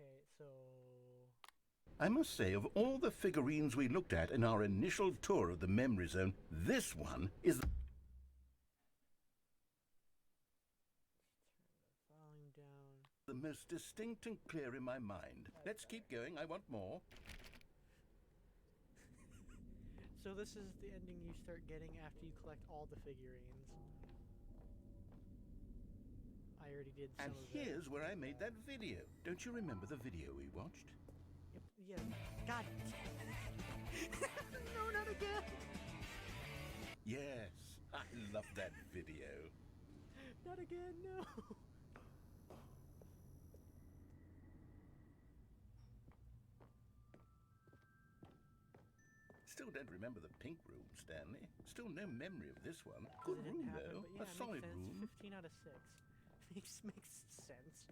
Okay, so... I must say, of all the figurines we looked at in our initial tour of the memory zone, this one is Turn the volume down. the most distinct and clear in my mind. Let's keep going, I want more. So this is the ending you start getting after you collect all the figurines. I already did some And of here's where I made that video. Don't you remember the video we watched? Yep, yeah. God. No, not again. Yes, I love that video. Not again, no. Still don't remember the pink room, Stanley. Still no memory of this one. 'Cause Good it didn't room, happen, though. but yeah, A solid makes sense. room. 15 out of 6. Makes sense.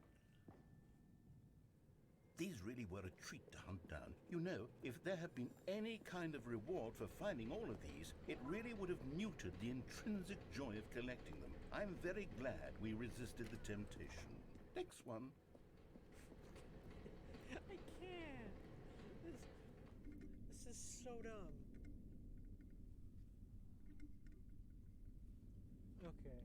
These really were a treat to hunt down. You know, if there had been any kind of reward for finding all of these, it really would have muted the intrinsic joy of collecting them. I'm very glad we resisted the temptation. Next one. I can't. This is so dumb. Okay.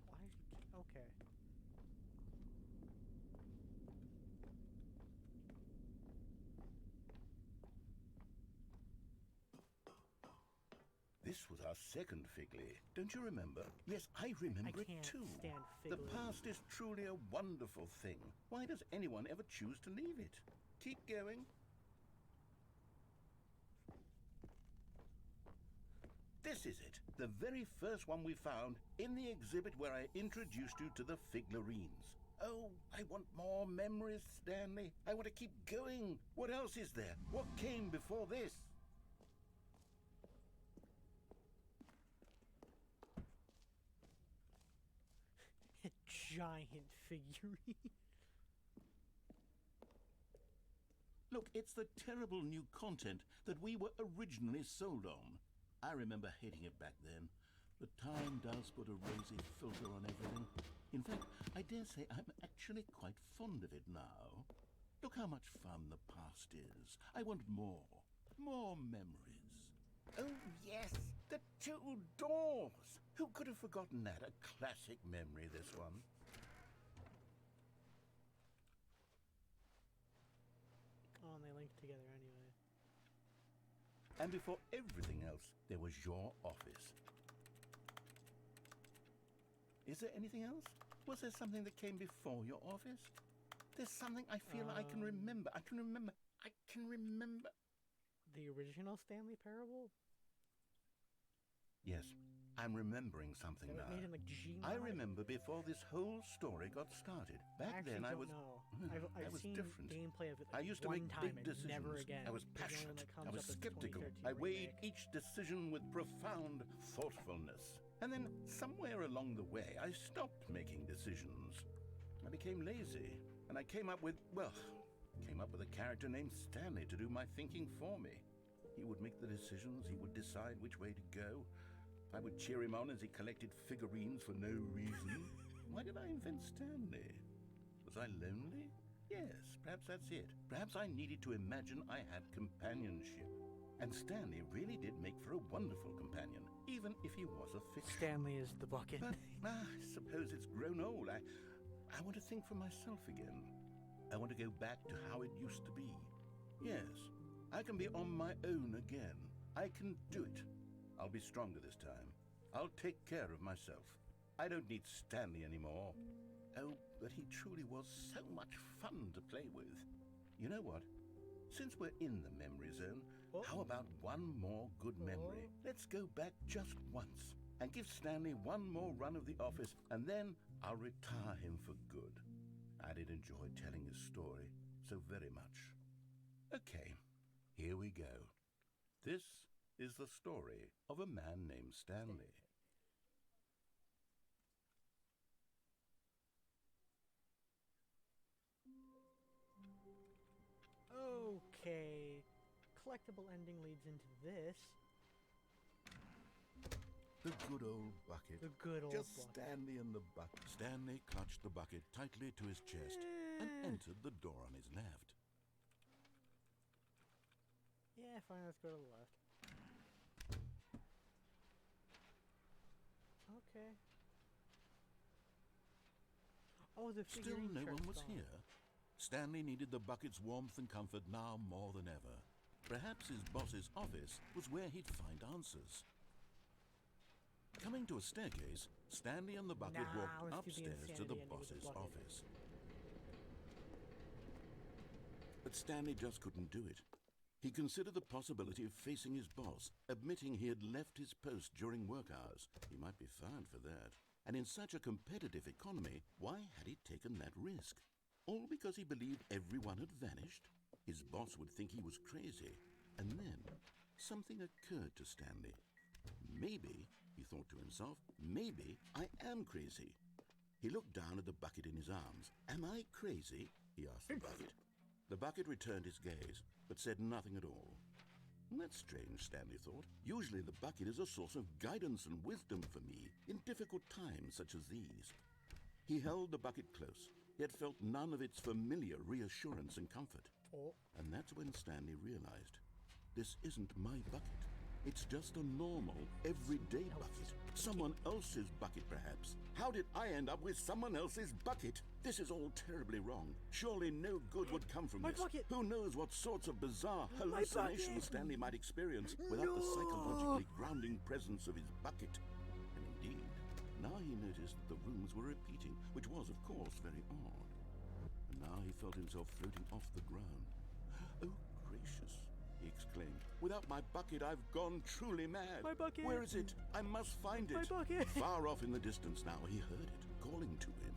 Why is it... Okay. This was our second Figley. Don't you remember? Yes, I remember I can't it too. stand The Figley. past is truly a wonderful thing. Why does anyone ever choose to leave it? Keep going. This is it, the very first one we found in the exhibit where I introduced you to the figurines. Oh, I want more memories, Stanley. I want to keep going. What else is there? What came before this? A giant figurine. Look, it's the terrible new content that we were originally sold on. I remember hating it back then. But time does put a rosy filter on everything. In fact, I dare say I'm actually quite fond of it now. Look how much fun the past is. I want more. More memories. Oh, yes, the two doors. Who could have forgotten that? A classic memory, this one. Oh, and they linked together anyway. And before everything else, there was your office. Is there anything else? Was there something that came before your office? There's something I feel I can remember. I can remember. The original Stanley Parable? Yes, I'm remembering something That was now. made in like G9? I remember before this whole story got started. Back then I was... know. I I've was seen different. gameplay of it I like used to one make time big and decisions. never again. I was There's the passionate. only one that comes I was up as the skeptical. 2013 I weighed remake. each decision with profound thoughtfulness. And then somewhere along the way, I stopped making decisions. I became lazy. And I came up with a character named Stanley to do my thinking for me. He would make the decisions. He would decide which way to go. I would cheer him on as he collected figurines for no reason. Why did I invent Stanley? Was I lonely? Yes, perhaps that's it. Perhaps I needed to imagine I had companionship. And Stanley really did make for a wonderful companion, even if he was a fiction. Stanley is the bucket. But I suppose it's grown old. I want to think for myself again. I want to go back to how it used to be. Yes, I can be on my own again. I can do it. I'll be stronger this time. I'll take care of myself. I don't need Stanley anymore. Oh, but he truly was so much fun to play with. You know what? Since we're in the memory zone, how about one more good memory? Let's go back just once and give Stanley one more run of the office, and then I'll retire him for good. I did enjoy telling his story so very much. Okay, here we go. This is the story of a man named Stanley. Okay. Collectible ending leads into this. The good old bucket. The good old Just bucket. Stanley and the bucket. Stanley clutched the bucket tightly to his chest and entered the door on his left. Yeah, fine, let's go to the left. Okay. Oh, the Still figurine no one shirt's was gone. here. Stanley needed the bucket's warmth and comfort now more than ever. Perhaps his boss's office was where he'd find answers. Coming to a staircase, Stanley and the bucket Nah, walked let's do the upstairs to the insanity ending with the boss's bucket. office. But Stanley just couldn't do it. He considered the possibility of facing his boss, admitting he had left his post during work hours. He might be fined for that. And in such a competitive economy, why had he taken that risk? All because he believed everyone had vanished? His boss would think he was crazy. And then, something occurred to Stanley. Maybe, he thought to himself, maybe I am crazy. He looked down at the bucket in his arms. Am I crazy? He asked the bucket. The bucket returned his gaze, but said nothing at all. That's strange, Stanley thought. Usually the bucket is a source of guidance and wisdom for me in difficult times such as these. He held the bucket close, yet felt none of its familiar reassurance and comfort. Oh. And that's when Stanley realized, this isn't my bucket. It's just a normal, everyday bucket. Someone else's bucket, perhaps. How did I end up with someone else's bucket? This is all terribly wrong. Surely no good would come from My this. bucket! Who knows what sorts of bizarre My hallucinations bucket! Stanley might experience without the psychologically grounding presence of his bucket. And indeed, now he noticed that the rooms were repeating, which was, of course, very odd. And now he felt himself floating off the ground. Oh, gracious, he exclaimed. Without my bucket, I've gone truly mad. My bucket! Where is it? I must find it. My bucket! Far off in the distance now, he heard it, calling to him.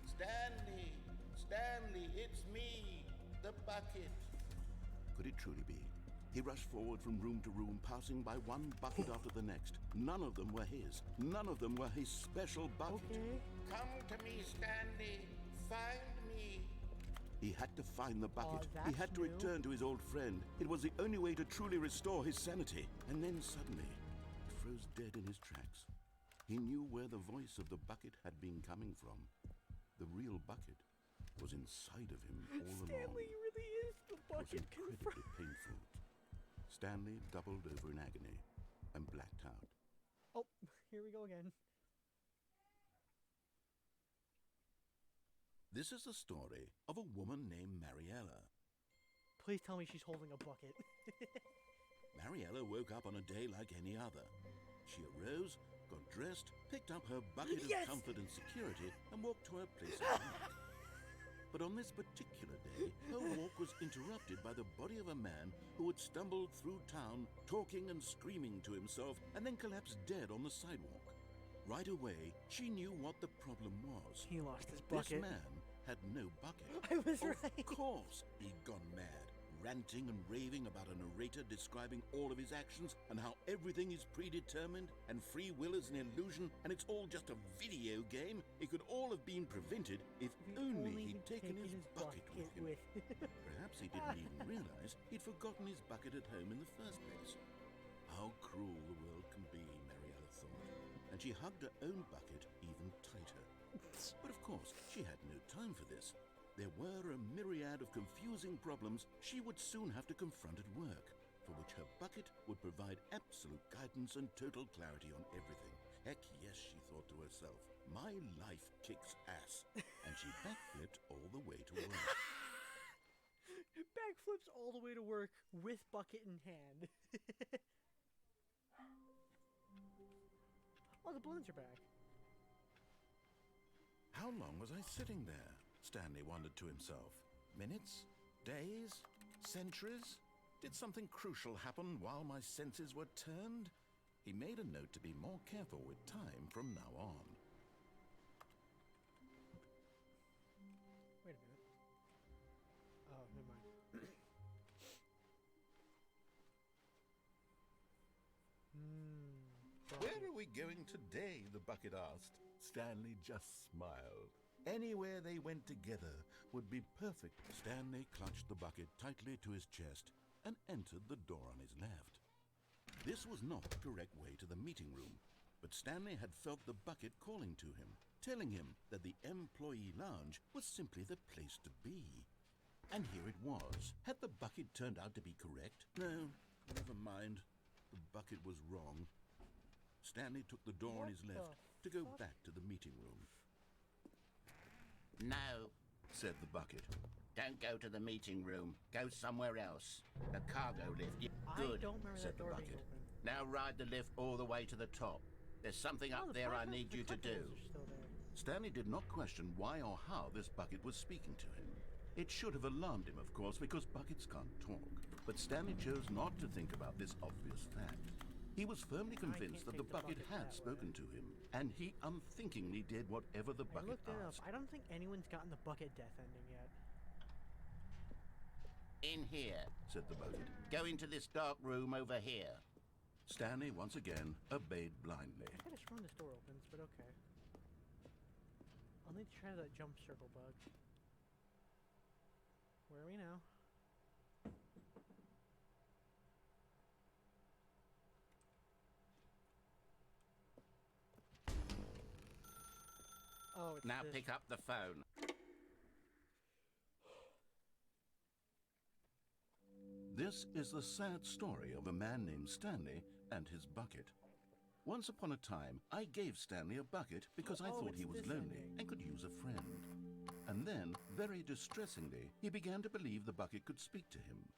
Stanley! Stanley, it's me, the bucket. Could it truly be? He rushed forward from room to room, passing by one bucket after the next. None of them were his. None of them were his special bucket. Okay. Come to me, Stanley. Find me. He had to find the bucket. Oh, He that's had to new. return to his old friend. It was the only way to truly restore his sanity. And then suddenly, he froze dead in his tracks. He knew where the voice of the bucket had been coming from. The real bucket was inside of him all along. Stanley really is the It was bucket incredibly confirmed. painful. Stanley doubled over in agony and blacked out. Oh, here we go again. This is the story of a woman named Mariella. Please tell me she's holding a bucket. Mariella woke up on a day like any other. She arose, got dressed, picked up her bucket Yes! of comfort and security, and walked to her place of work. But on this particular day, her walk was interrupted by the body of a man who had stumbled through town, talking and screaming to himself, and then collapsed dead on the sidewalk. Right away, she knew what the problem was. He lost his This bucket. man had no bucket. I was Of right. course, he'd gone mad, ranting and raving about a narrator describing all of his actions and how everything is predetermined and free will is an illusion and it's all just a video game. It could all have been prevented if only he'd taken his bucket with him. Perhaps he didn't even realize he'd forgotten his bucket at home in the first place. How cruel the world can be, Mariella thought, and she hugged her own bucket even tighter. But of course, she had no time for this. There were a myriad of confusing problems she would soon have to confront at work, for which her bucket would provide absolute guidance and total clarity on everything. Heck yes, she thought to herself, my life kicks ass. And she backflipped all the way to work. Backflips all the way to work with bucket in hand. Oh, the balloons are back. How long was I sitting there? Stanley wondered to himself. Minutes? Days? Centuries? Did something crucial happen while my senses were turned? He made a note to be more careful with time from now on. Wait a minute. Oh, never mind. Where are we going today? The bucket asked. Stanley just smiled. Anywhere they went together would be perfect. Stanley clutched the bucket tightly to his chest and entered the door on his left. This was not the correct way to the meeting room. But Stanley had felt the bucket calling to him, telling him that the employee lounge was simply the place to be. And here it was. Had the bucket turned out to be correct? No, never mind. The bucket was wrong. Stanley took the door on his left to go back to the meeting room. No, Said the bucket. don't go to the meeting room. Go somewhere else. The cargo lift. I Good, don't remember said that the door being bucket. open. Now ride the lift all the way to the top. There's something Oh, up the there I placards- need the you to do. collectibles are still there. Stanley did not question why or how this bucket was speaking to him. It should have alarmed him, of course, because buckets can't talk. But Stanley chose not to think about this obvious fact. He was firmly convinced that can't the take the bucket bucket had that spoken way. to him, and he unthinkingly did whatever the I bucket looked it up. asked. I don't think anyone's gotten the bucket death ending yet. In here. Said the bucket. Go into this dark room over here. Stanley once again obeyed blindly. I could have sworn this door opens, but okay. I'll need to try that jump circle bug. Where are we now? Oh, it's Now this. pick up the phone. This is the sad story of a man named Stanley and his bucket. Once upon a time, I gave Stanley a bucket because I Oh, thought it's he was this lonely ending. and could use a friend. And then, very distressingly, he began to believe the bucket could speak to him.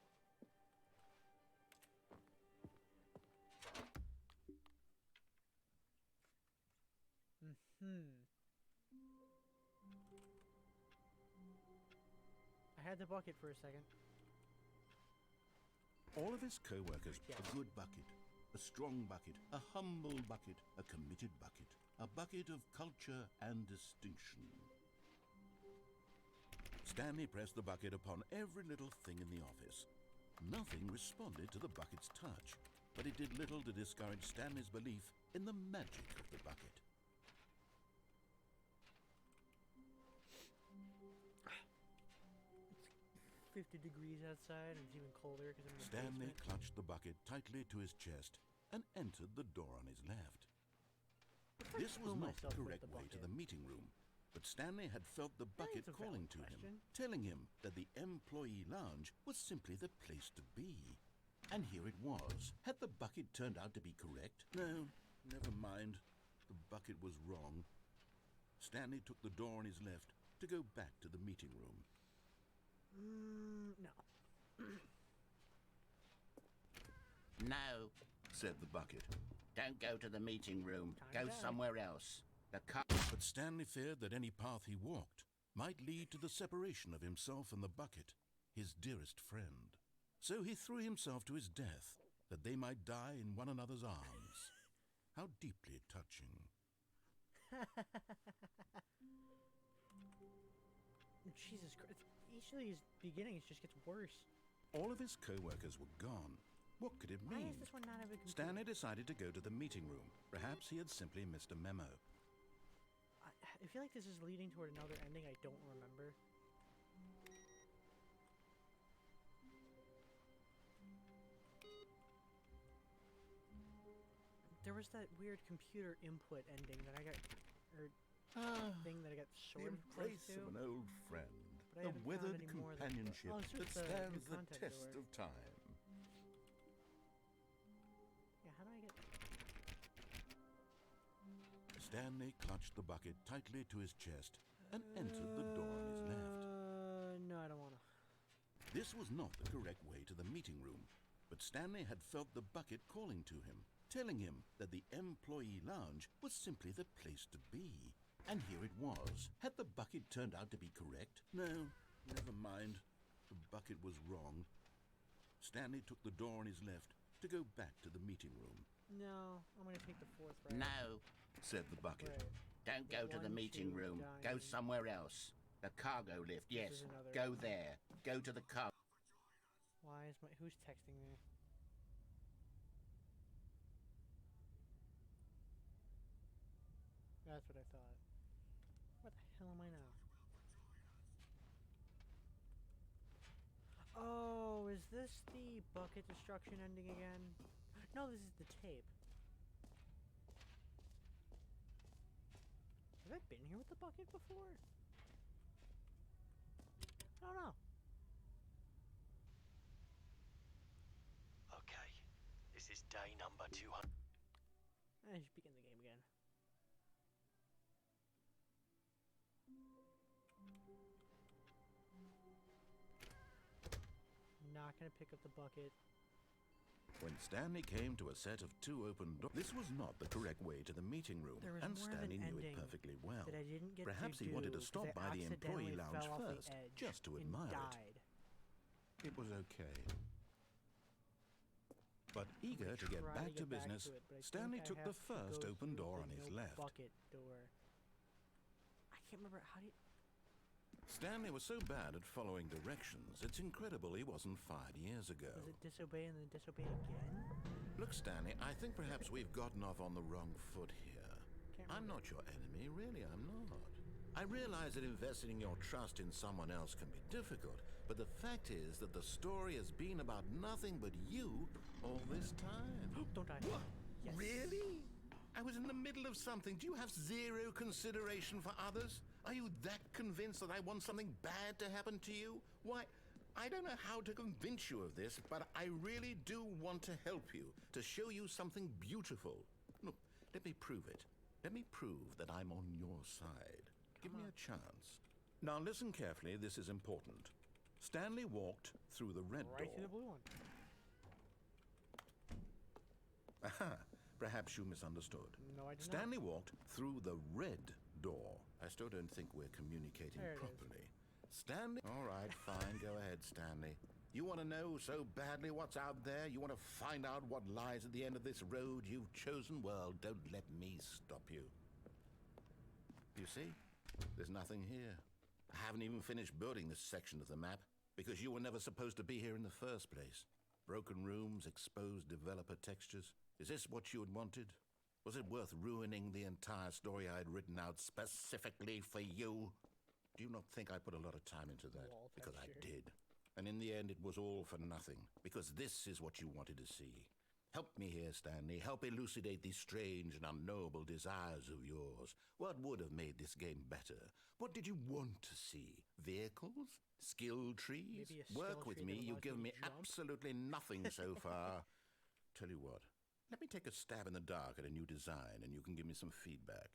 I had the bucket for a second. All of his co-workers, a good bucket, a strong bucket, a humble bucket, a committed bucket, a bucket of culture and distinction. Stanley pressed the bucket upon every little thing in the office. Nothing responded to the bucket's touch, but it did little to discourage Stanley's belief in the magic of the bucket. It's 50 degrees outside and it's even colder because I'm in the Stanley basement. clutched the bucket tightly to his chest and entered the door on his left. This was kill not the myself with correct the way to bucket. the meeting room, but Stanley had felt the bucket it's a calling valid to him, question. telling him that the employee lounge was simply the place to be. And here it was. Had the bucket turned out to be correct? No, never mind. The bucket was wrong. Stanley took the door on his left to go back to the meeting room. No. No, Said the bucket. don't go to the meeting room. Time Go to die. somewhere else. The car. But Stanley feared that any path he walked might lead to the separation of himself and the bucket, his dearest friend. So he threw himself to his death, that they might die in one another's arms. How deeply touching. Jesus Christ. Usually his beginnings just gets worse. All of his co-workers were gone. What could it Why mean? does this one not have a computer? Stanley decided to go to the meeting room. Perhaps he had simply missed a memo. I feel like this is leading toward another ending I don't remember. There was that weird computer input ending that I got, or thing that I got The sort of close embrace to. of an old friend. But I A haven't found weathered any more of the- companionship Oh, it's that just the stands new the content test door. of time. Yeah, how do I get? Stanley clutched the bucket tightly to his chest and entered the door on his left. No, I don't wanna. This was not the correct way to the meeting room, but Stanley had felt the bucket calling to him, telling him that the employee lounge was simply the place to be. And here it was. Had the bucket turned out to be correct? No, never mind. The bucket was wrong. Stanley took the door on his left to go back to the meeting room. No, I'm gonna take the fourth route. No, Said the bucket. Right. don't go to the 1, meeting 2, room. Go dining. somewhere else. The cargo lift. This Yes, is another- go there. Go to the car. Why is my who's texting me? That's what I thought. What the hell am I now? Oh, is this the bucket destruction ending again? No, this is the tape. I been here with the bucket before? I don't know. Okay, this is day number 200. I should begin the game again. Not gonna pick up the bucket. When Stanley came to a set of 2 open doors, this was not the correct way to the meeting room, There was and more of an Stanley knew it ending perfectly well. that I didn't get Perhaps to he wanted to do stop 'cause by I the employee accidentally lounge fell off the first, edge just to and admire died. it. It was okay. But eager to get Try back to get business, to it, but I Stanley think I took the have to first go open through door the on his no left. bucket door. I can't remember how do you... Stanley was so bad at following directions, it's incredible he wasn't fired years ago. Was it disobey and then disobey again? Look, Stanley, I think perhaps we've gotten off on the wrong foot here. Can't I'm remember. not your enemy, really, I'm not. I realize that investing your trust in someone else can be difficult, but the fact is that the story has been about nothing but you all this time. Don't die. What? Yes. Really? I was in the middle of something. Do you have zero consideration for others? Are you that convinced that I want something bad to happen to you? Why, I don't know how to convince you of this, but I really do want to help you, to show you something beautiful. Look, let me prove it. Let me prove that I'm on your side. Give me a chance. Now listen carefully, this is important. Stanley walked through the red Right door. through the blue one. Aha, perhaps you misunderstood. No, I did Stanley walked through the red door. I still don't think we're communicating There it is. properly. Stanley? All right, fine. Go ahead, Stanley. You want to know so badly what's out there? You want to find out what lies at the end of this road you've chosen? Well, don't let me stop you. You see? There's nothing here. I haven't even finished building this section of the map because you were never supposed to be here in the first place. Broken rooms, exposed developer textures. Is this what you had wanted? Was it worth ruining the entire story I had written out specifically for you? Do you not think I put a lot of time into that? Wall Because I texture. did. And in the end, it was all for nothing. Because this is what you wanted to see. Help me here, Stanley. Help elucidate these strange and unknowable desires of yours. What would have made this game better? What did you want to see? Vehicles? Skill trees? Maybe a skill Work with tree me. that You've allows given me me to jump? absolutely nothing so far. Tell you what. Let me take a stab in the dark at a new design, and you can give me some feedback.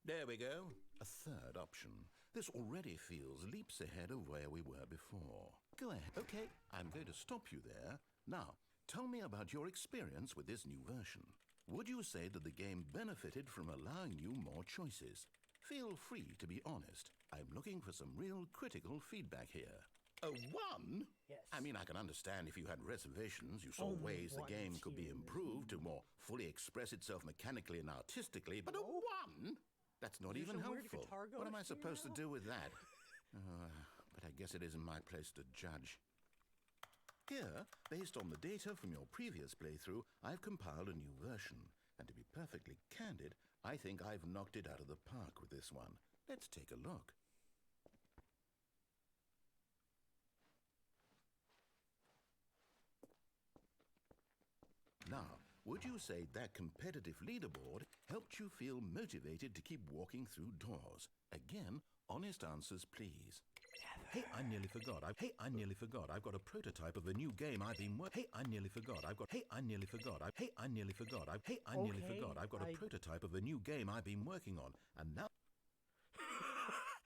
There we go. A third option. This already feels leaps ahead of where we were before. Go ahead. Okay, I'm going to stop you there. Now, tell me about your experience with this new version. Would you say that the game benefited from allowing you more choices? Feel free to be honest. I'm looking for some real critical feedback here. A 1? Yes. I mean, I can understand if you had reservations, you saw Oh, ways the one game could be team. improved to more fully express itself mechanically and artistically, but a 1? That's not Is there even some weird helpful. guitar What am I ghost here supposed to now? do with that? But I guess it isn't my place to judge. Here, based on the data from your previous playthrough, I've compiled a new version. And to be perfectly candid, I think I've knocked it out of the park with this one. Let's take a look. Now, would you say that competitive leaderboard helped you feel motivated to keep walking through doors? Again, honest answers, please. Hey, I nearly forgot. I've got a prototype of a new game I've been working. I've got a prototype of a new game I've been working on, and now.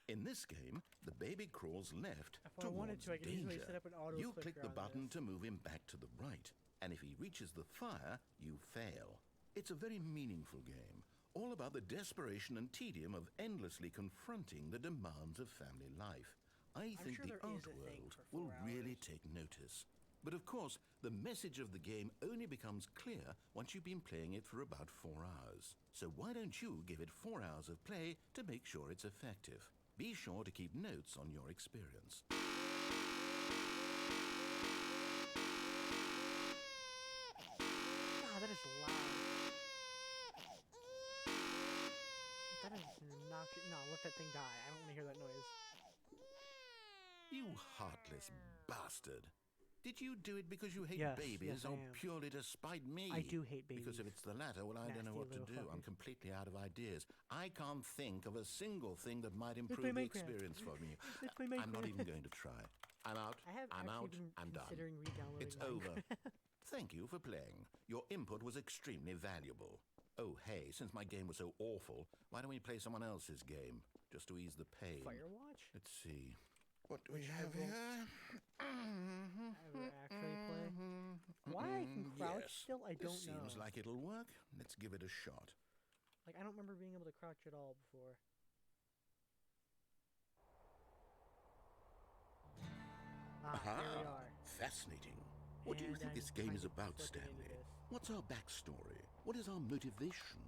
In this game, the baby crawls left If I wanted towards to, I could easily danger. set up an auto You clicker click the on button this. to move him back to the right, and if he reaches the fire, you fail. It's a very meaningful game, all about the desperation and tedium of endlessly confronting the demands of family life. I think sure the there is art a thing world for will 4 really hours. take notice. But of course, the message of the game only becomes clear once you've been playing it for about 4 hours. So why don't you give it 4 hours of play to make sure it's effective? Be sure to keep notes on your experience. Ah, that is loud. That is obnoxious. No, let that thing die. I don't want to hear that noise. You heartless bastard. Did you do it because you hate Yes, babies, yes, I or am. purely to spite me? I do hate babies. Because if it's the latter, well, I don't know Nasty what to little do. I'm fuckers. completely out of ideas. I can't think of a single thing that might play improve the Minecraft. experience for me. Let's play I'm not Minecraft. even going to try. I'm out. I have I'm actually out. been I'm done. considering re-downloading It's over. Minecraft. Thank you for playing. Your input was extremely valuable. Oh, hey, since my game was so awful, why don't we play someone else's game? Just to ease the pain. Firewatch? Let's see. What do we Which have I will here? Ever actually play? Why I can crouch Yes. still, I don't This know. seems like it'll work. Let's give it a shot. Like, I don't remember being able to crouch at all before. Ah, here we are. Fascinating. What do you And think I'm this game kind is of about, flipping into Stanley? this. What's our backstory? What is our motivation?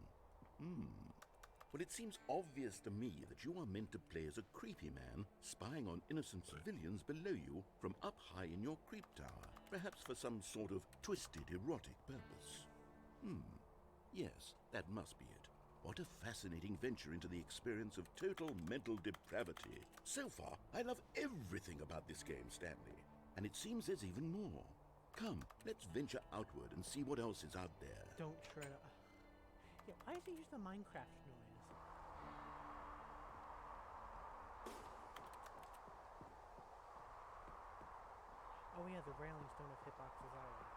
Well, it seems obvious to me that you are meant to play as a creepy man spying on innocent civilians below you from up high in your creep tower, perhaps for some sort of twisted erotic purpose. Yes, that must be it. What a fascinating venture into the experience of total mental depravity. So far, I love everything about this game, Stanley. And it seems there's even more. Come, let's venture outward and see what else is out there. Don't try to... Yeah, why does it use the Minecraft noise? Oh yeah, the railings don't have hitboxes either.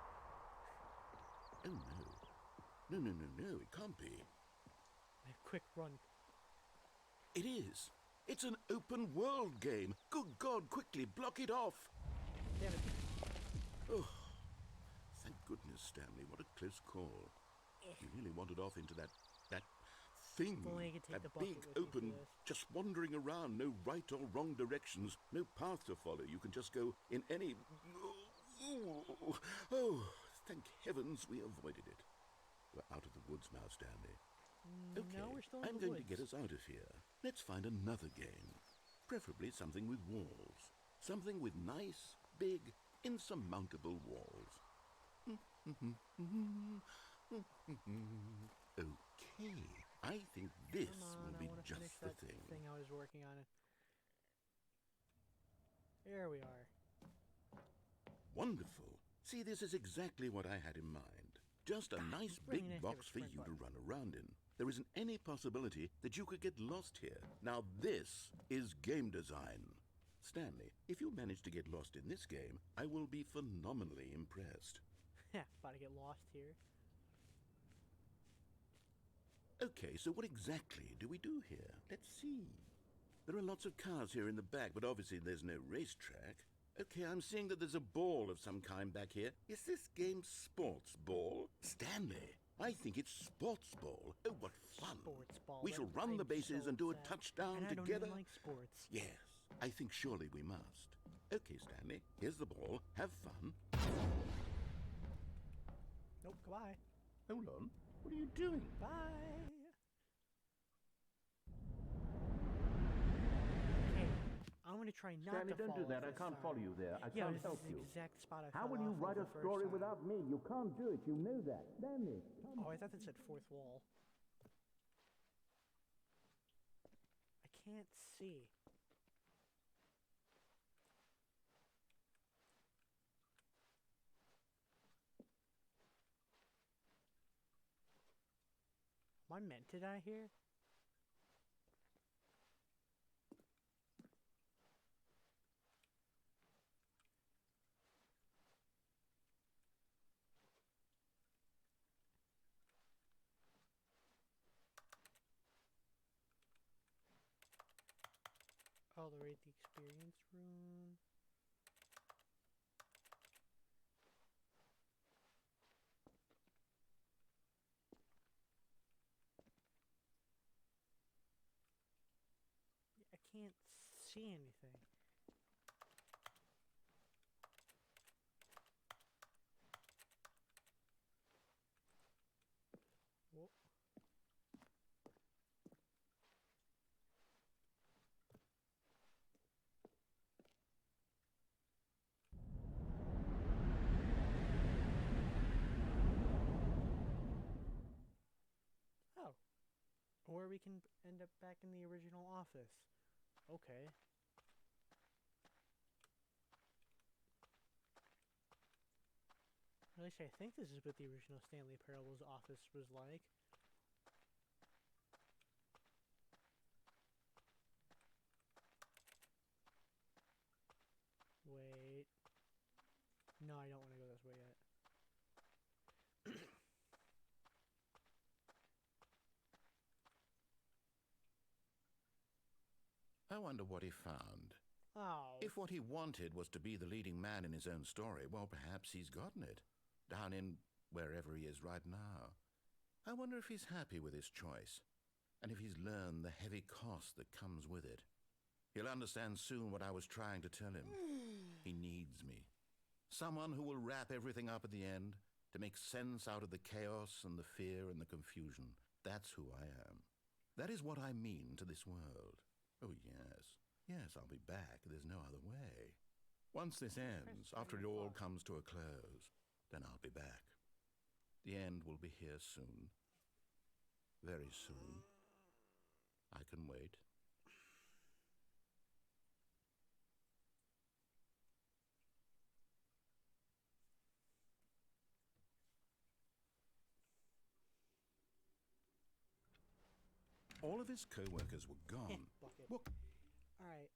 Oh no. No, it can't be. Quick run. It is. It's an open world game. Good God, quickly block it off. Damn it. Oh, thank goodness, Stanley. What a close call. You really wandered off into that thing. If only I could take That the bucket big, with me for open, this. just wandering around, no right or wrong directions, no path to follow. You can just go in any... Oh, thank heavens we avoided it. We're out of the woods now, Stanley. Okay, No, we're still in I'm the going to get woods. us out of here. Let's find another game. Preferably something with walls. Something with nice, big, insurmountable walls. Okay, I think this Come on, will I be wanna just finish the that thing. I was working on. There we are. Wonderful. See, this is exactly what I had in mind. Just a nice really big nice to have a box for sprint you to button. run around in. There isn't any possibility that you could get lost here. Now this is game design. Stanley, if you manage to get lost in this game, I will be phenomenally impressed. About to get lost here. Okay, so what exactly do we do here? Let's see. There are lots of cars here in the back, but obviously there's no racetrack. Okay, I'm seeing that there's a ball of some kind back here. Is this game sports ball? Stanley, I think it's sports ball. Oh, what fun. Sports ball. We shall run the bases and do a touchdown and I together. don't even like sports. Yes, I think surely we must. Okay, Stanley, here's the ball. Have fun. Nope, goodbye. Hold on. What are you doing? Bye. Okay, I'm gonna try not Stanley, to don't do fall that. off I this can't time. follow you there. I Yeah, can't this help is you. the exact spot I How fell will you off of write the a first story time. without me? You can't do it. You know that. Stanley, come Oh, I thought that said fourth wall. I can't see. Am I meant to die here? All the way at the experience room. I can't see anything. Whoa. Oh. Or we can end up back in the original office. Okay. Actually, I think this is what the original Stanley Parables office was like. Wait. No, I don't want to go this way yet. I wonder what he found. Oh. If what he wanted was to be the leading man in his own story, well, perhaps he's gotten it. Down in wherever he is right now. I wonder if he's happy with his choice, and if he's learned the heavy cost that comes with it. He'll understand soon what I was trying to tell him. He needs me. Someone who will wrap everything up at the end, to make sense out of the chaos and the fear and the confusion. That's who I am. That is what I mean to this world. Oh, yes. Yes, I'll be back. There's no other way. Once this ends, after it all comes to a close, then I'll be back. The end will be here soon. Very soon. I can wait. All of his co-workers were gone. Bucket. What Alright.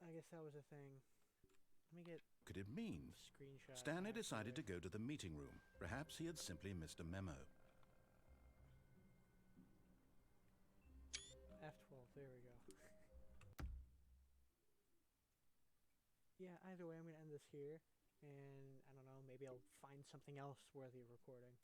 I guess that was a thing. Let me get could it mean? a screenshot. Stanley decided to actually. go to the meeting room. Perhaps he had simply missed a memo. F12, there we go. Yeah, either way, I'm going to end this here. And I don't know, maybe I'll find something else worthy of recording.